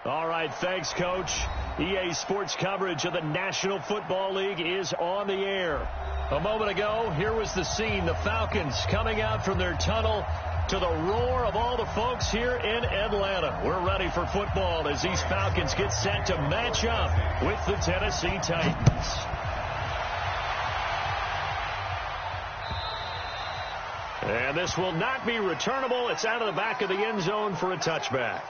All right, thanks, Coach. EA Sports coverage of the National Football League is on the air. A moment ago, here was the scene. The Falcons coming out from their tunnel to the roar of all the folks here in Atlanta. We're ready for football as these Falcons get set to match up with the Tennessee Titans. And this will not be returnable. It's out of the back of the end zone for a touchback.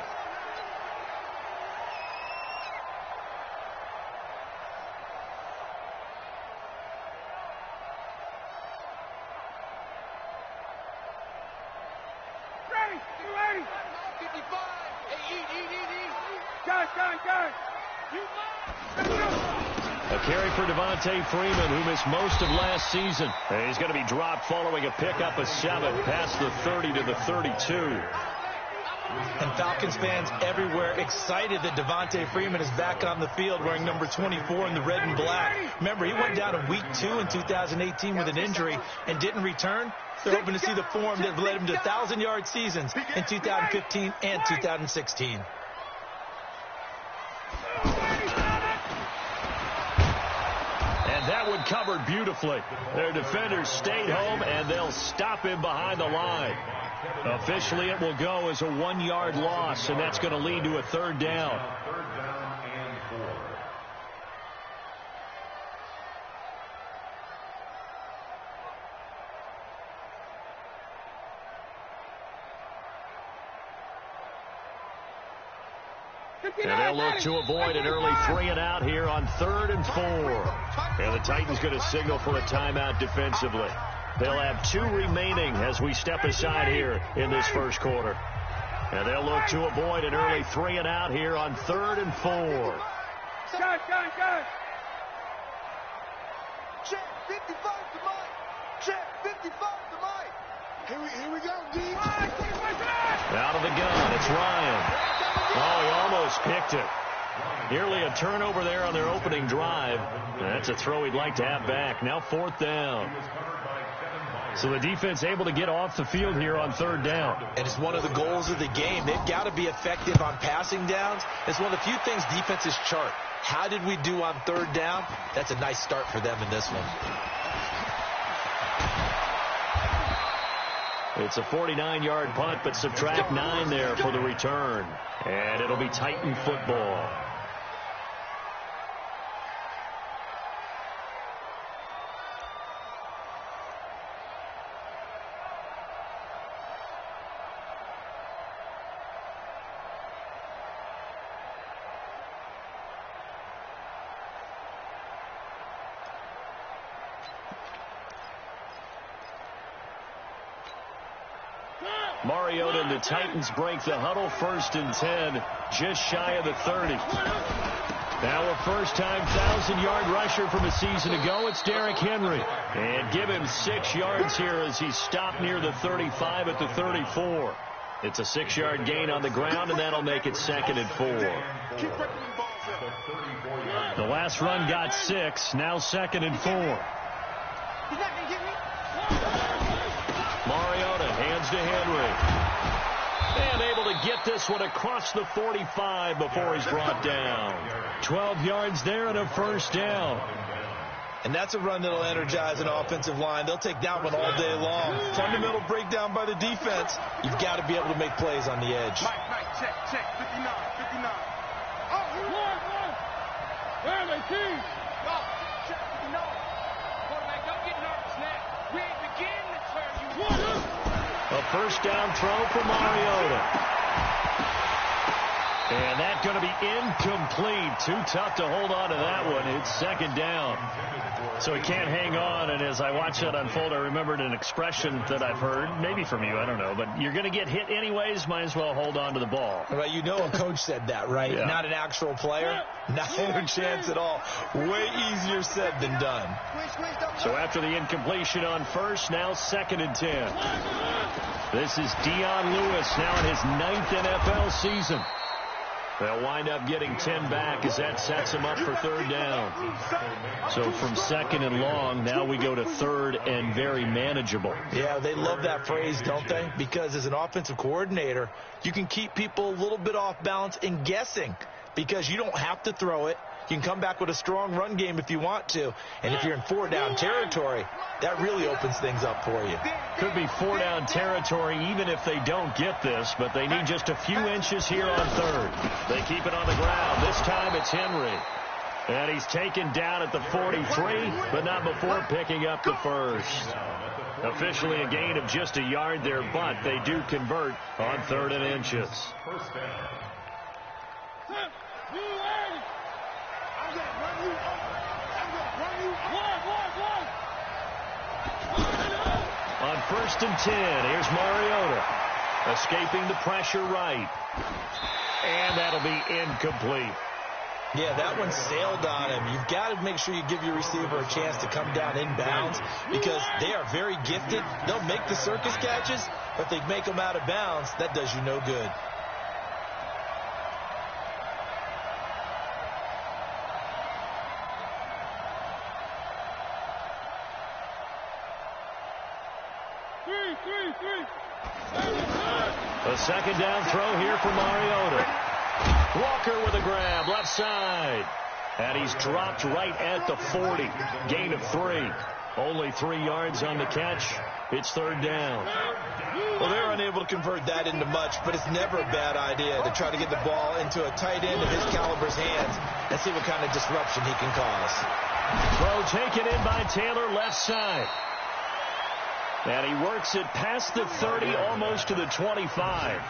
A carry for Devontae Freeman, who missed most of last season. And he's going to be dropped following a pickup of 7 past the 30 to the 32. And Falcons fans everywhere excited that Devontae Freeman is back on the field wearing number 24 in the red and black. Remember, he went down in week 2 in 2018 with an injury and didn't return. They're hoping to see the form that led him to 1,000-yard seasons in 2015 and 2016. And that one covered beautifully. Their defenders stayed home, and they'll stop him behind the line. Officially, it will go as a 1-yard loss, and that's going to lead to a 3rd down. And they'll look to avoid an early 3-and-out here on 3rd and 4. And the Titans going to signal for a timeout defensively. They'll have 2 remaining as we step aside here in this first quarter. And they'll look to avoid an early 3-and-out here on 3rd and 4. Check 55 to Mike. Check 55 to Mike. Here we go, D. Out of the gun, it's Ryan. Oh, he almost picked it. Nearly a turnover there on their opening drive. That's a throw he'd like to have back. Now 4th down. So the defense able to get off the field here on 3rd down. And it's one of the goals of the game. They've got to be effective on passing downs. It's one of the few things defenses chart. How did we do on 3rd down? That's a nice start for them in this one. It's a 49-yard punt, but subtract 9 there for the return. And it'll be Titan football. Mariota and the Titans break the huddle. 1st and 10, just shy of the 30. Now a first-time 1,000-yard rusher from a season ago. It's Derrick Henry. And give him 6 yards here as he stopped near the 35 at the 34. It's a 6-yard gain on the ground, and that'll make it 2nd and 4. The last run got 6. Now 2nd and 4. Mariota hands to Henry. And able to get this one across the 45 before he's brought down. 12 yards there and a 1st down. And that's a run that'll energize an offensive line. They'll take that one all day long. Fundamental breakdown by the defense. You've got to be able to make plays on the edge. Mike, check, 59. Oh, where are they, teams? No, check 59. Quarterback, don't get nervous now. We ain't beginning to turn you one. A 1st down throw for Mariota. And that's going to be incomplete. Too tough to hold on to that one. It's 2nd down. So he can't hang on. And as I watch that unfold, I remembered an expression that I've heard, maybe from you, I don't know. But you're going to get hit anyways, might as well hold on to the ball. Well, you know a coach said that, right? Yeah. Not an actual player. Not a chance at all. Way easier said than done. So after the incompletion on 1st, now 2nd and 10. This is Dion Lewis now in his 9th NFL season. They'll wind up getting 10 back as that sets them up for third down. So from second and long, now we go to third and very manageable. Yeah, they love that phrase, don't they? Because as an offensive coordinator, you can keep people a little bit off balance and guessing because you don't have to throw it. You can come back with a strong run game if you want to. And if you're in four-down territory, that really opens things up for you. Could be four-down territory even if they don't get this, but they need just a few inches here on third. They keep it on the ground. This time it's Henry. And he's taken down at the 43, but not before picking up the first. Officially a gain of just a yard there, but they do convert on third and inches. On first and 10, here's Mariota. Escaping the pressure right. And that'll be incomplete. Yeah, that one sailed on him. You've got to make sure you give your receiver a chance to come down inbounds because they are very gifted. They'll make the circus catches, but they make them out of bounds. That does you no good. A second down throw here for Mariota. Walker with a grab, left side. And he's dropped right at the 40. Gain of 3. Only 3 yards on the catch. It's third down. Well, they're unable to convert that into much, but it's never a bad idea to try to get the ball into a tight end of his caliber's hands and see what kind of disruption he can cause. Throw taken in by Taylor, left side. And he works it past the 30, almost to the 25.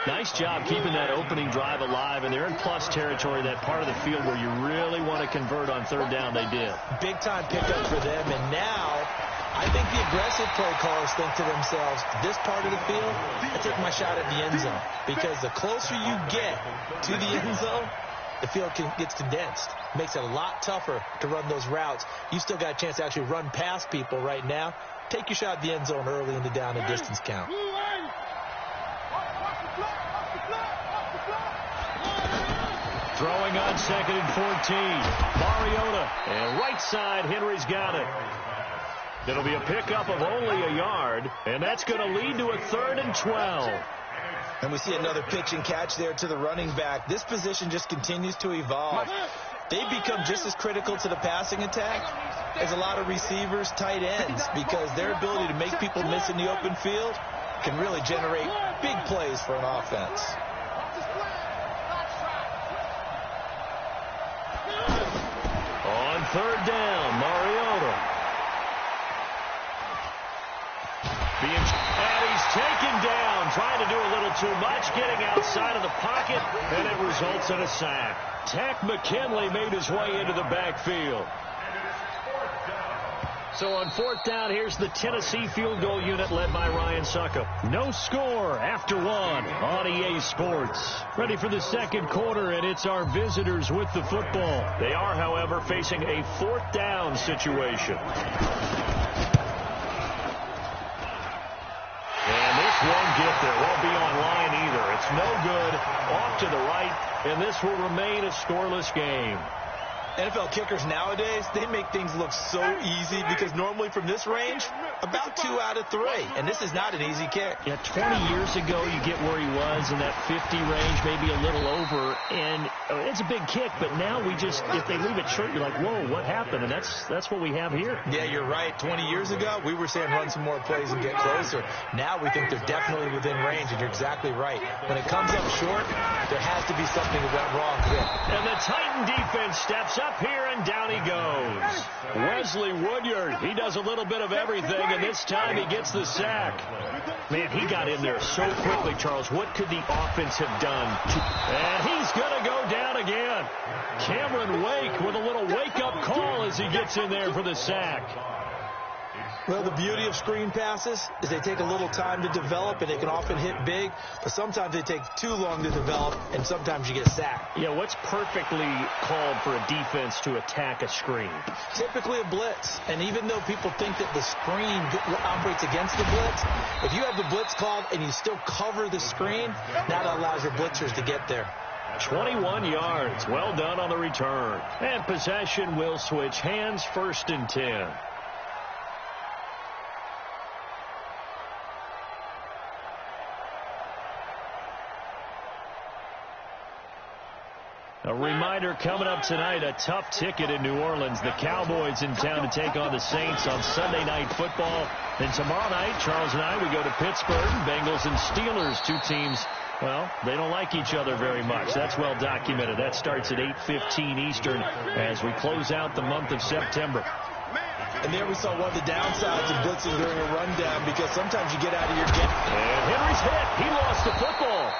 Nice job keeping that opening drive alive, and they're in plus territory, that part of the field where you really want to convert on third down. They did. Big-time pickup for them, and now I think the aggressive play callers think to themselves, this part of the field, I take my shot at the end zone, because the closer you get to the end zone, the field gets condensed. Makes it a lot tougher to run those routes. You still got a chance to actually run past people right now. Take your shot at the end zone early in the down and distance count. Throwing on second and 14. Mariota. And right side, Henry's got it. It'll be a pickup of only a yard, and that's going to lead to a third and 12. And we see another pitch and catch there to the running back. This position just continues to evolve. They've become just as critical to the passing attack as a lot of receivers, tight ends, because their ability to make people miss in the open field can really generate big plays for an offense. On third down, Mariota. And he's taken down, trying to do a little too much, getting outside of the pocket, and it results in a sack. Tack McKinley made his way into the backfield. So on fourth down, here's the Tennessee field goal unit led by Ryan Suckup. No score after 1 on EA Sports. Ready for the second quarter, and it's our visitors with the football. They are, however, facing a fourth down situation. Won't get there. Won't be online either. It's no good. Off to the right, and this will remain a scoreless game. NFL kickers nowadays, they make things look so easy because normally from this range, about 2 out of 3. And this is not an easy kick. Yeah, 20 years ago, you get where he was in that 50 range, maybe a little over. And it's a big kick, but now we just, if they leave it short, you're like, whoa, what happened? And that's what we have here. Yeah, you're right. 20 years ago, we were saying run some more plays and get closer. Now we think they're definitely within range, and you're exactly right. When it comes up short, there has to be something that went wrong quick. And the Titan defense steps up here, and down he goes. Wesley Woodyard, he does a little bit of everything, and this time he gets the sack. Man, he got in there so quickly, Charles. What could the offense have done? And he's going to go down again. Cameron Wake with a little wake-up call as he gets in there for the sack. Well, the beauty of screen passes is they take a little time to develop, and they can often hit big, but sometimes they take too long to develop, and sometimes you get sacked. Yeah, what's perfectly called for a defense to attack a screen? Typically a blitz, and even though people think that the screen operates against the blitz, if you have the blitz called and you still cover the screen, that allows your blitzers to get there. 21 yards. Well done on the return. And possession will switch hands, 1st and 10. A reminder coming up tonight, a tough ticket in New Orleans. The Cowboys in town to take on the Saints on Sunday Night Football. Then tomorrow night, Charles and I, we go to Pittsburgh. Bengals and Steelers, two teams, well, they don't like each other very much. That's well documented. That starts at 8:15 Eastern as we close out the month of September. And there we saw one of the downsides of blitzing during a rundown, because sometimes you get out of your game. And Henry's hit. He lost the football.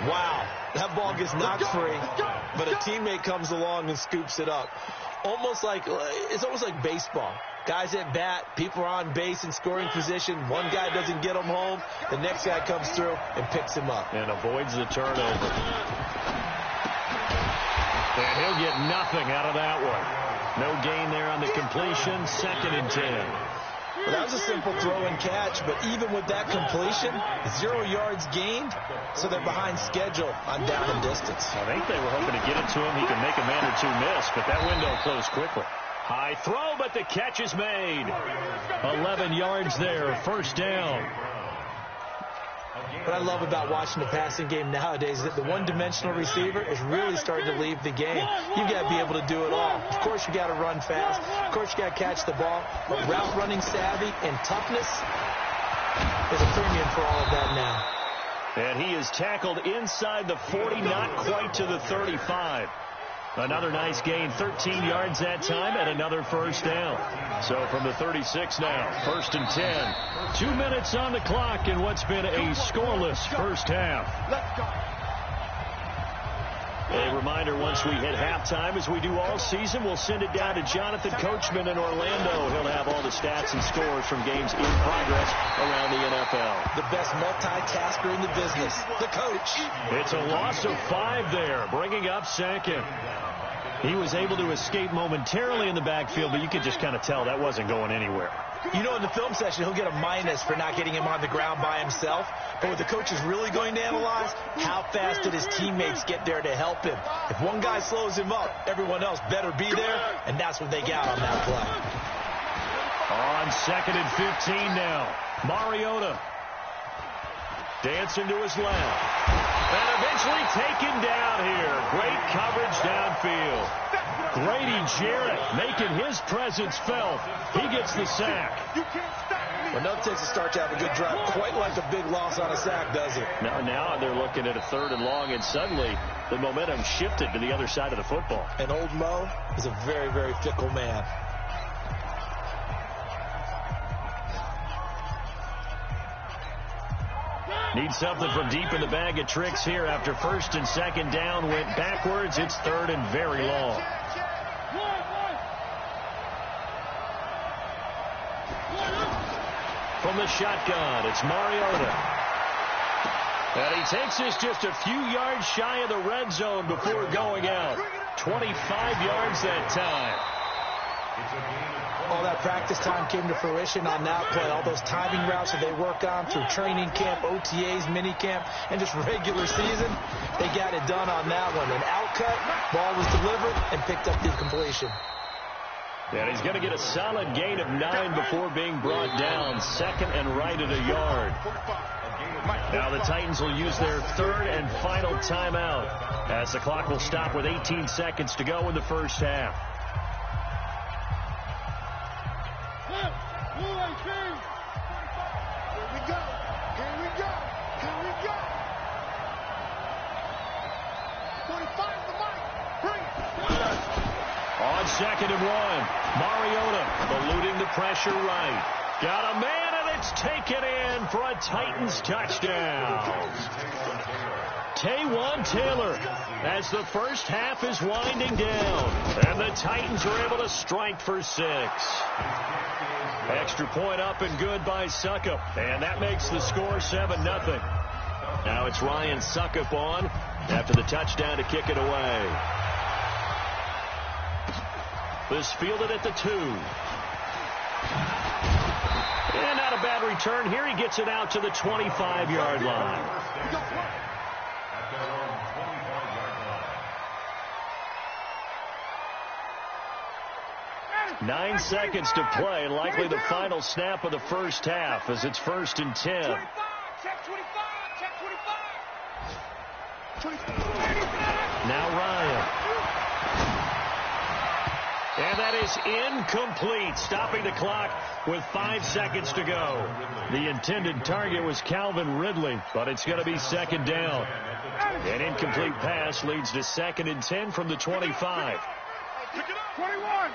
Wow, that ball gets knocked free, but a teammate comes along and scoops it up. It's almost like baseball. Guys at bat, people are on base in scoring position. One guy doesn't get him home. The next guy comes through and picks him up. And avoids the turnover. And he'll get nothing out of that one. No gain there on the completion. 2nd and 10. Well, that was a simple throw and catch, but even with that completion, 0 yards gained, so they're behind schedule on down and distance. I think they were hoping to get it to him. He could make a man or two miss, but that window closed quickly. High throw, but the catch is made. 11 yards there, 1st down. What I love about watching the passing game nowadays is that the one-dimensional receiver is really starting to leave the game. You've got to be able to do it all. Of course, you got to run fast. Of course, you got to catch the ball. But route running savvy and toughness is a premium for all of that now. And he is tackled inside the 40, not quite to the 35. Another nice gain, 13 yards that time, and another 1st down. So from the 36 now, 1st and 10. 2 minutes on the clock in what's been a scoreless first half. A reminder, once we hit halftime, as we do all season, we'll send it down to Jonathan Coachman in Orlando. He'll have all the stats and scores from games in progress around the NFL. The best multitasker in the business, the coach. It's a loss of 5 there, bringing up 2nd. He was able to escape momentarily in the backfield, but you could just kind of tell that wasn't going anywhere. You know, in the film session, he'll get a minus for not getting him on the ground by himself. But what the coach is really going to analyze, how fast did his teammates get there to help him? If one guy slows him up, everyone else better be there, and that's what they got on that play. On 2nd and 15 now. Mariota dancing to his left. And eventually taken down here. Great coverage downfield. Grady Jarrett making his presence felt. He gets the sack. Well, no, it takes a start to have a good drive. Quite like a big loss on a sack, does it? Now they're looking at a 3rd and long, and suddenly the momentum shifted to the other side of the football. And old Mo is a very, very fickle man. Need something from deep in the bag of tricks here after 1st and 2nd down went backwards. It's 3rd and very long. From the shotgun, it's Mariota. And he takes this just a few yards shy of the red zone before going out. 25 yards that time. All that practice time came to fruition on that play. All those timing routes that they work on through training camp, OTAs, mini camp, and just regular season, they got it done on that one. An outcut, ball was delivered, and picked up the completion. And he's going to get a solid gain of 9 before being brought down. 2nd and right at a yard. Now the Titans will use their 3rd and final timeout as the clock will stop with 18 seconds to go in the first half. On 2nd and 1, Mariota eluding the pressure right. Got a man, and it's taken in for a Titans touchdown. Taywan Taylor as the first half is winding down. And the Titans are able to strike for 6. Extra point up and good by Suckup. And that makes the score 7-0. Now it's Ryan Suckup on after the touchdown to kick it away. This fielded at the 2. And not a bad return here. He gets it out to the 25-yard line. 9 seconds to play. Likely the final snap of the first half as it's 1st and 10. Check 25. Now Ryan. And that is incomplete, stopping the clock with 5 seconds to go. The intended target was Calvin Ridley, but it's going to be 2nd down. An incomplete pass leads to 2nd and 10 from the 25. 21.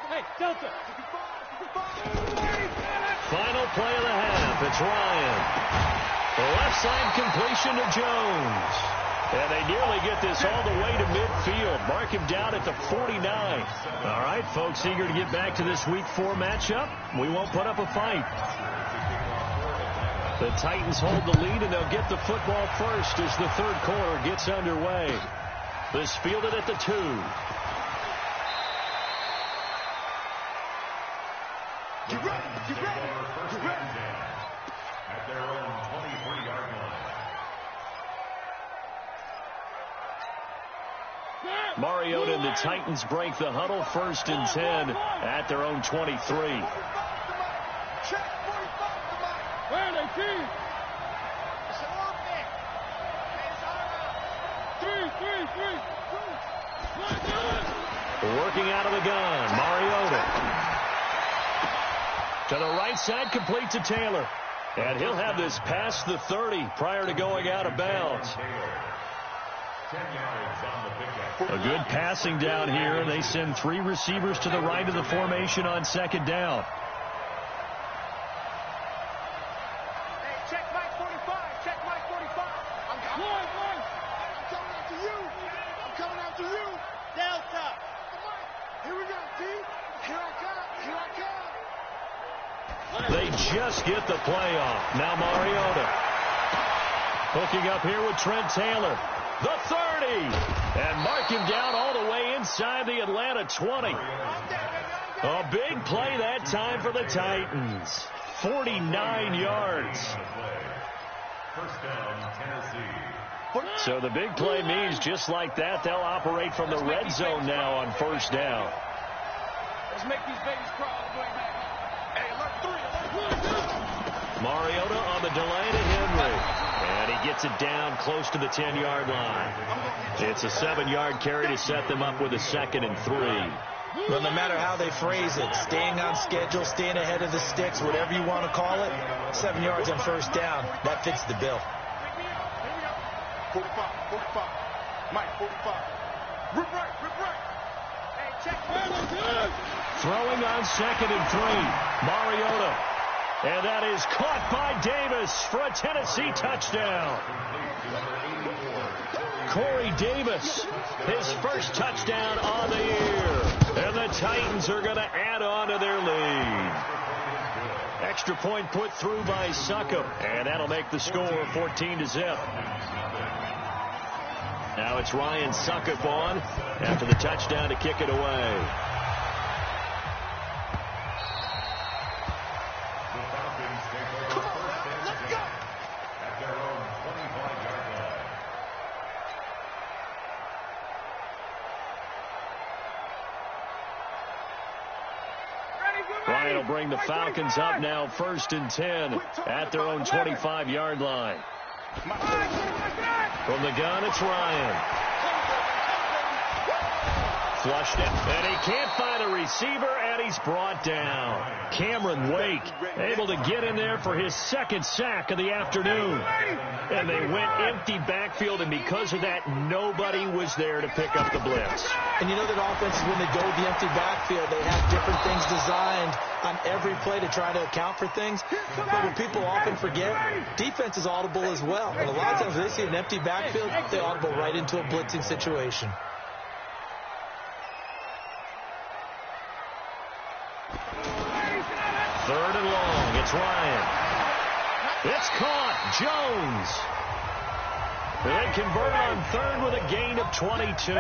Hey, Delta. Final play of the half. It's Ryan. The left side completion to Jones. And they nearly get this all the way to midfield. Mark him down at the 49. All right, folks, eager to get back to this Week 4 matchup. We won't put up a fight. The Titans hold the lead, and they'll get the football first as the 3rd quarter gets underway. This fielded at the 2. Get ready. At their own 23-yard line. Mariota and the Titans break the huddle, 1st and 10 at their own 23. Where are they, team? Working out of the gun, Mariota. To the right side, complete to Taylor. And he'll have this past the 30 prior to going out of bounds. 10 yards on the pickup. A good passing down here. They send 3 receivers to the right of the formation on 2nd down. Hey, check Mike 45. Check Mike 45. I'm coming after you. I'm coming after you. Delta. Here we go, T. Here I come. They just get the play off. Now Mariota. Hooking up here with Trent Taylor. The 30. And mark him down all the way inside the Atlanta 20. A big play that time for the Titans. 49 yards. First down, Tennessee. So the big play means just like that, they'll operate from the red zone now on 1st down. Let's make these babies crawl all the way back. Hey, alert 3. Mariota on the delay to Henry. And he gets it down close to the 10-yard line. It's a 7-yard carry to set them up with a 2nd and 3. Well, no matter how they phrase it, staying on schedule, staying ahead of the sticks, whatever you want to call it, 7 yards on 1st down, that fits the bill. 45. Mike, 45. Rip right. Hey, check. Throwing on 2nd and 3. Mariota. And that is caught by Davis for a Tennessee touchdown. Corey Davis, his first touchdown on the year. And the Titans are going to add on to their lead. Extra point put through by Suckup. And that'll make the score 14-0. Now it's Ryan Suckup on after the touchdown to kick it away. Ryan will bring the Falcons up now 1st and 10 at their own 25-yard line. From the gun, it's Ryan. Flushed it, and he can't find a receiver, and he's brought down. Cameron Wake able to get in there for his 2nd sack of the afternoon. And they went empty backfield, and because of that, nobody was there to pick up the blitz. And you know that offenses, when they go to the empty backfield, they have different things designed on every play to try to account for things. But what people often forget, defense is audible as well. And a lot of times when they see an empty backfield, they audible right into a blitzing situation. Third and long. It's Ryan. It's caught. Jones. They convert on third with a gain of 22.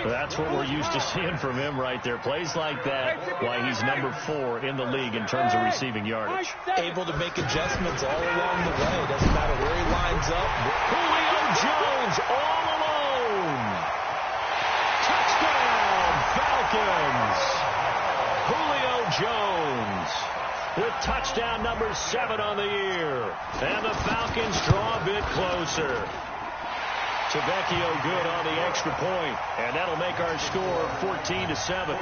That's what we're used to seeing from him right there. Plays like that, why he's number 4 in the league in terms of receiving yardage. Able to make adjustments all along the way. Doesn't matter where he lines up. Julio Jones all alone. Touchdown, Falcons. Julio Jones with touchdown number 7 on the year. And the Falcons draw a bit closer. Tavecchio good on the extra point, and that'll make our score 14-7.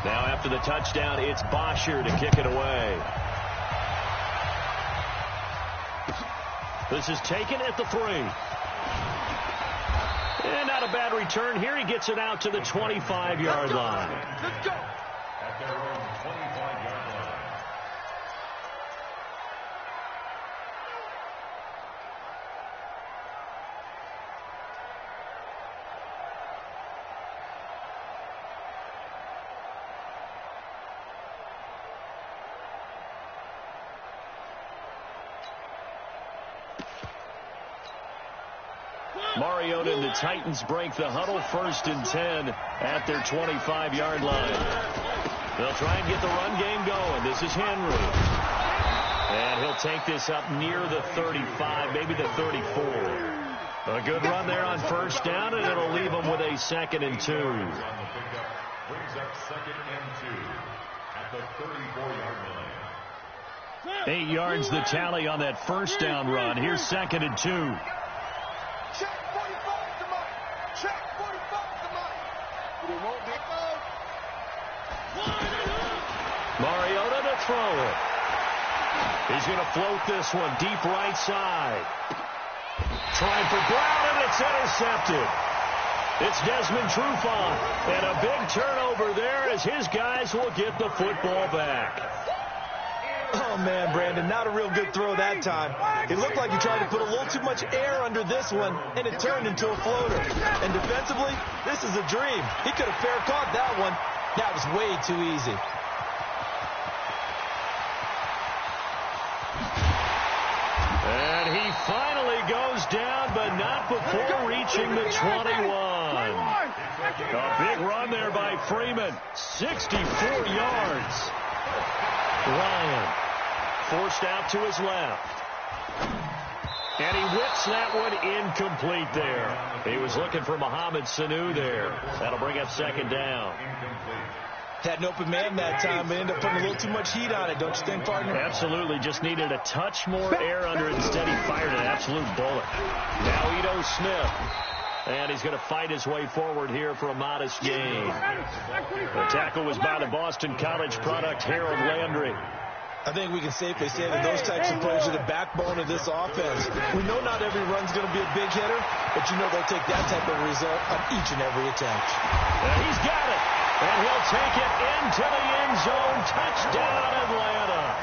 Now after the touchdown, it's Bosher to kick it away. This is taken at the 3. And not a bad return here. He gets it out to the 25-yard line. Let's go. At their own 25-yard line. Mariota and the Titans break the huddle, 1st and 10 at their 25-yard line. They'll try and get the run game going. This is Henry. And he'll take this up near the 35, maybe the 34. A good run there on 1st down, and it'll leave them with a 2nd and 2. On the pickup, brings up 2nd and 2 at the 34-yard line. 8 yards the tally on that 1st down run. Here's 2nd and 2. Check 45 to Mike. Check 45 to Mike. It won't be close. Mariota to throw it. He's going to float this one deep right side. Trying for Brown, and it's intercepted. It's Desmond Trufant, and a big turnover there as his guys will get the football back. Oh, man, Brandon, not a real good throw that time. It looked like he tried to put a little too much air under this one, and it turned into a floater. And defensively, this is a dream. He could have fair caught that one. That was way too easy. And he finally goes down, but not before reaching the 21. A big run there by Freeman. 64 yards. Ryan forced out to his left. And he whips that one incomplete there. He was looking for Mohamed Sanu there. That'll bring up 2nd down. Had an open man that time, but ended up putting a little too much heat on it, don't you think, partner? Absolutely. Just needed a touch more air under it. Instead, he fired an absolute bullet. Now Ito Smith. And he's going to fight his way forward here for a modest gain. The tackle was by the Boston College product, Harold Landry. I think we can safely say that those types of players are the backbone of this offense. We know not every run's going to be a big hitter, but you know they'll take that type of result on each and every attempt. And he's got it. And he'll take it into the end zone. Touchdown, Atlanta.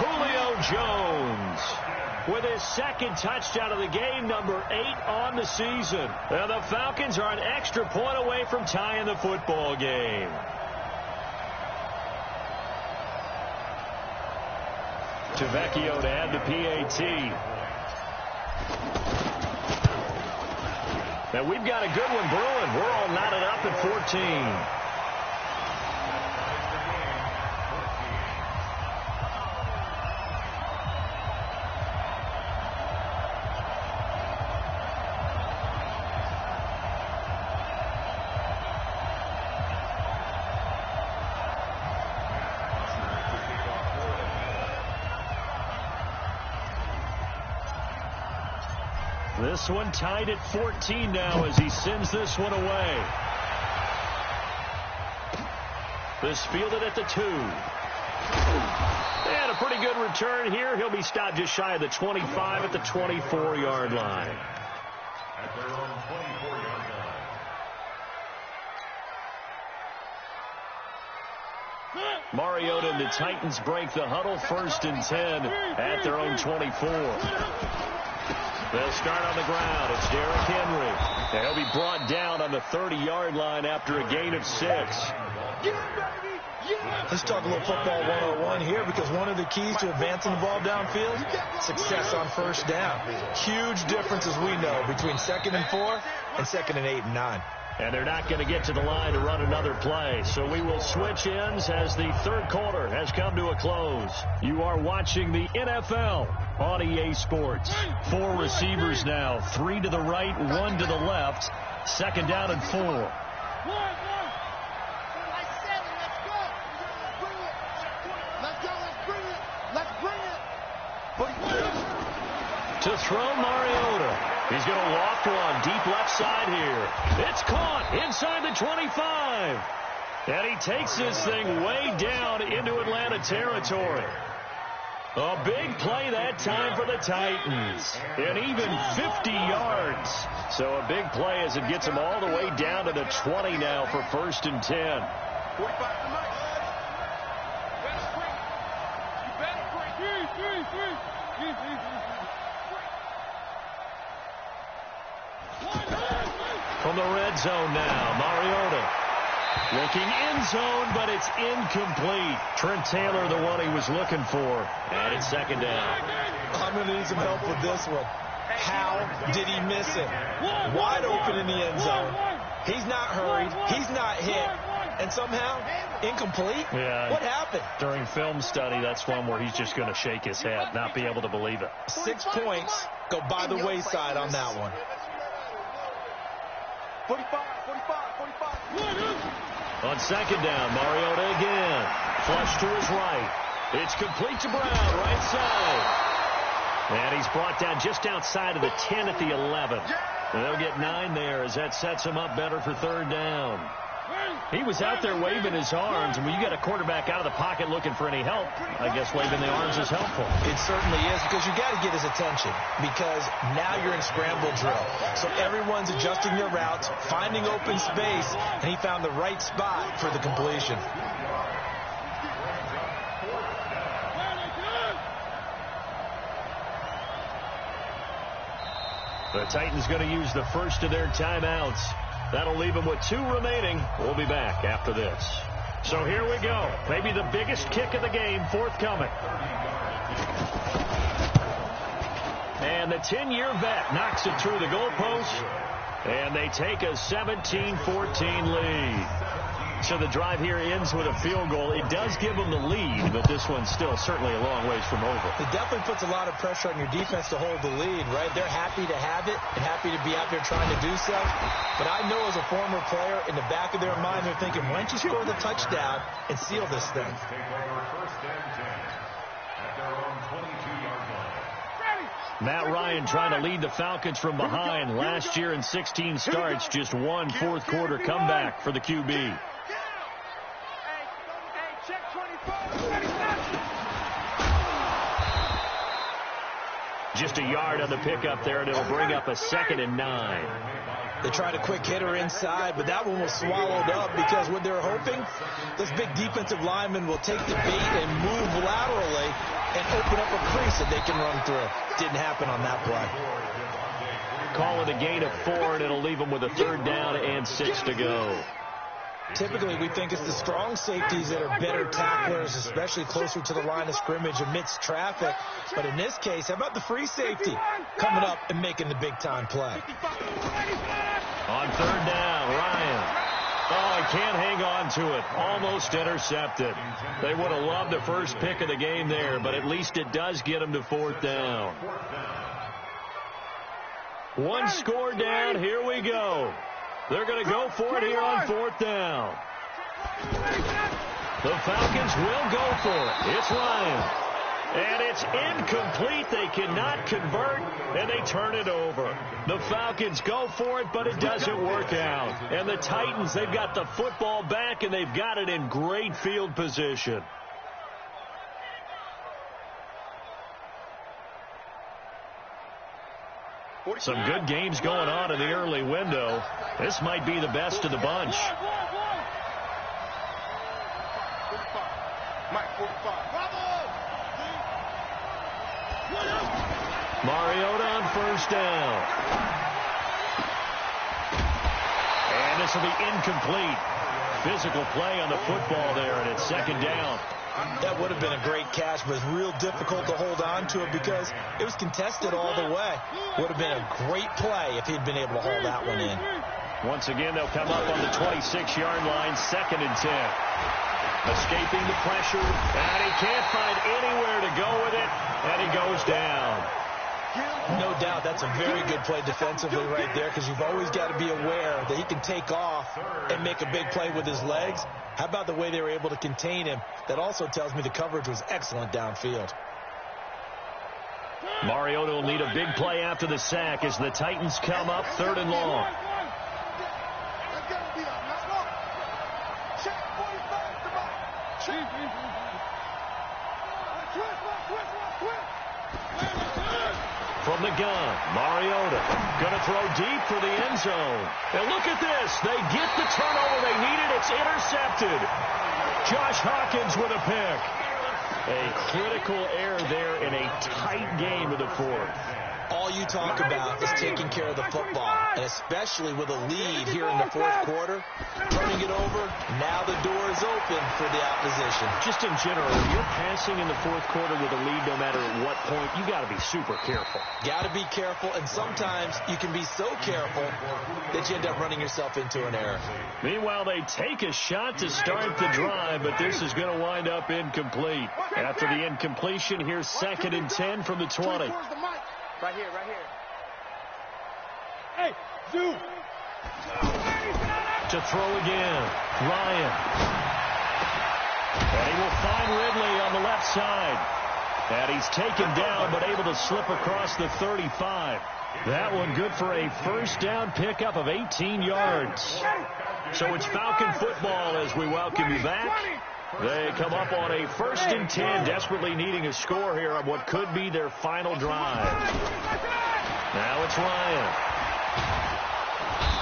Julio Jones with his 2nd touchdown of the game, number 8 on the season. And the Falcons are an extra point away from tying the football game. Tavecchio to add the PAT. Now we've got a good one brewing. We're all knotted up at 14. This one tied at 14 now as he sends this one away. This fielded at the 2. And a pretty good return here. He'll be stopped just shy of the 25 at the 24-yard line. At their own 24-yard line. Mariota and the Titans break the huddle, 1st and 10 at their own 24. They'll start on the ground. It's Derrick Henry. He'll be brought down on the 30-yard line after a gain of 6. Let's talk a little football 101 here, because one of the keys to advancing the ball downfield, success on 1st down. Huge difference, as we know, between 2nd and 4 and 2nd and 8 and 9. And they're not going to get to the line to run another play. So we will switch ends as the 3rd quarter has come to a close. You are watching the NFL on EA Sports. 4 receivers now, 3 to the right, 1 to the left. 2nd down and 4. To throw Mariota. He's going to loft one deep left side here. It's caught inside the 25. And he takes this thing way down into Atlanta territory. A big play that time for the Titans. And even 50 yards. So a big play as it gets him all the way down to the 20 now for 1st and 10. From the red zone now, Mariota looking end zone, but it's incomplete. Trent Taylor, the one he was looking for, and it's 2nd down. I'm going to need some help with this one. How did he miss it? Wide open in the end zone. He's not hurried. He's not hit. And somehow, incomplete? Yeah. What happened? During film study, that's one where he's just going to shake his head, not be able to believe it. 6 points go by the wayside on that one. 45. On 2nd down, Mariota again. Flush to his right. It's complete to Brown, right side. And he's brought down just outside of the 10 at the 11. They'll get 9 there as that sets him up better for 3rd down. He was out there waving his arms, and when you got a quarterback out of the pocket looking for any help, I guess waving the arms is helpful. It certainly is, because you got to get his attention, because now you're in scramble drill. So everyone's adjusting their routes, finding open space, and he found the right spot for the completion. The Titans going to use the first of their timeouts. That'll leave them with 2 remaining. We'll be back after this. So here we go. Maybe the biggest kick of the game forthcoming. And the 10-year vet knocks it through the goalpost. And they take a 17-14 lead. So the drive here ends with a field goal. It does give them the lead, but this one's still certainly a long ways from over. It definitely puts a lot of pressure on your defense to hold the lead, right? They're happy to have it and happy to be out there trying to do so. But I know as a former player, in the back of their mind, they're thinking, why don't you score the touchdown and seal this thing? Matt Ryan trying to lead the Falcons from behind. Last year in 16 starts, just 1 fourth-quarter comeback for the QB. Just a yard on the pickup there, and it'll bring up a 2nd and 9. They tried a quick hitter inside, but that one was swallowed up because what they're hoping, this big defensive lineman will take the bait and move laterally and open up a crease that they can run through. Didn't happen on that play. Call it a gain of 4, and it'll leave them with a 3rd down and 6 to go. Typically, we think it's the strong safeties that are better tacklers, especially closer to the line of scrimmage amidst traffic. But in this case, how about the free safety coming up and making the big-time play? On 3rd down, Ryan. Oh, he can't hang on to it. Almost intercepted. They would have loved the first pick of the game there, but at least it does get them to 4th down. 1 score down. Here we go. They're going to go for it here on 4th down. The Falcons will go for it. It's Ryan. And it's incomplete. They cannot convert, and they turn it over. The Falcons go for it, but it doesn't work out. And the Titans, they've got the football back, and they've got it in great field position. Some good games going on in the early window. This might be the best of the bunch. Mariota on first down. And this will be incomplete. Physical play on the football there, and it's second down. That would have been a great catch, but it's real difficult to hold on to it because it was contested all the way. Would have been a great play if he'd been able to hold that one in. Once again, they'll come up on the 26-yard line, 2nd and 10. Escaping the pressure, and he can't find anywhere to go with it, and he goes down. No doubt that's a very good play defensively right there because you've always got to be aware that he can take off and make a big play with his legs. How about the way they were able to contain him? That also tells me the coverage was excellent downfield. Mariota will need a big play after the sack as the Titans come up 3rd and long. From the gun, Mariota going to throw deep for the end zone. And look at this. They get the turnover they needed. It's intercepted. Josh Hawkins with a pick. A critical error there in a tight game of the 4th. All you talk about is taking care of the football, and especially with a lead here in the 4th quarter, turning it over, now the door is open for the opposition. Just in general, when you're passing in the 4th quarter with a lead, no matter at what point, you got to be super careful. Got to be careful, and sometimes you can be so careful that you end up running yourself into an error. Meanwhile, they take a shot to start the drive, but this is going to wind up incomplete. After the incompletion, here's 2nd and 10 from the 20. Right here. Hey, Zoo. To throw again, Ryan. And he will find Ridley on the left side. And he's taken down, but able to slip across the 35. That one good for a first down pickup of 18 yards. So it's Falcon football as we welcome you back. They come up on a 1st and 10, desperately needing a score here on what could be their final drive. Now it's Ryan.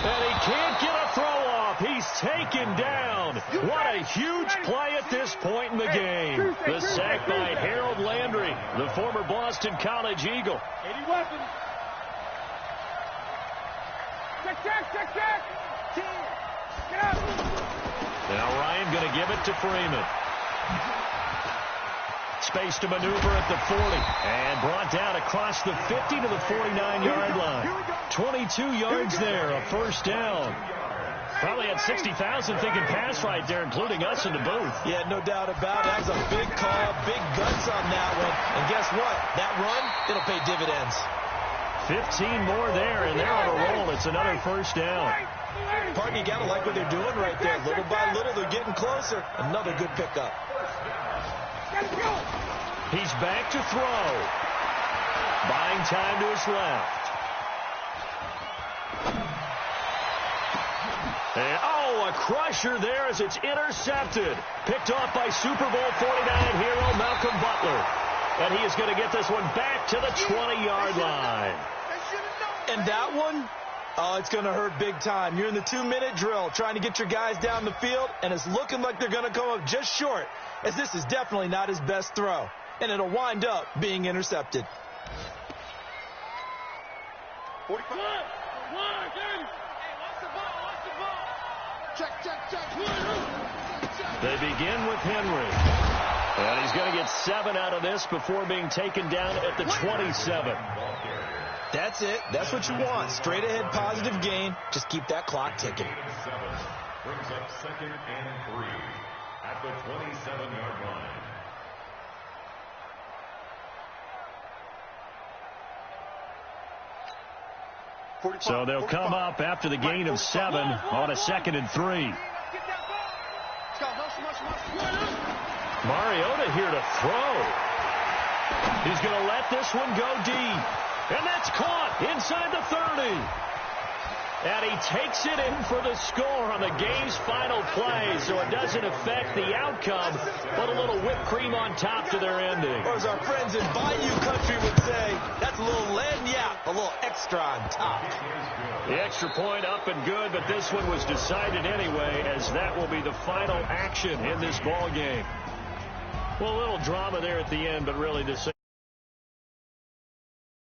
And he can't get a throw off. He's taken down. What a huge play at this point in the game. The sack by Harold Landry, the former Boston College Eagle. 80 weapons. Check. Get out. Now Ryan going to give it to Freeman. Space to maneuver at the 40. And brought down across the 50 to the 49-yard line. 22 yards there, a first down. Probably had 60,000 thinking pass right there, including us in the booth. Yeah, no doubt about it. That was a big call, big guts on that one. And guess what? That run, it'll pay dividends. 15 more there, and they're on a roll. It's another first down. Pardon, you got to like what they're doing right there. Little by little, they're getting closer. Another good pickup. He's back to throw. Buying time to his left. And, a crusher there as it's intercepted. Picked off by Super Bowl 49 hero Malcolm Butler. And he is going to get this one back to the 20-yard line. And that one, it's going to hurt big time. You're in the 2-minute drill trying to get your guys down the field, and it's looking like they're going to come up just short, as this is definitely not his best throw. And it'll wind up being intercepted. 45. Check. They begin with Henry. And he's going to get 7 out of this before being taken down at the 27. That's it. That's what you want. Straight ahead positive gain. Just keep that clock ticking. Brings up 2nd and 3 at the 27-yard line. So they'll come up after the gain of 7 on a 2nd and 3. Mariota here to throw. He's going to let this one go deep. And that's caught inside the 30. And he takes it in for the score on the game's final play, so it doesn't affect the outcome, but a little whipped cream on top to their ending. Or as our friends in Bayou Country would say, that's a little lagniappe, a little extra on top. The extra point up and good, but this one was decided anyway, as that will be the final action in this ball game. Well, a little drama there at the end, but really the same.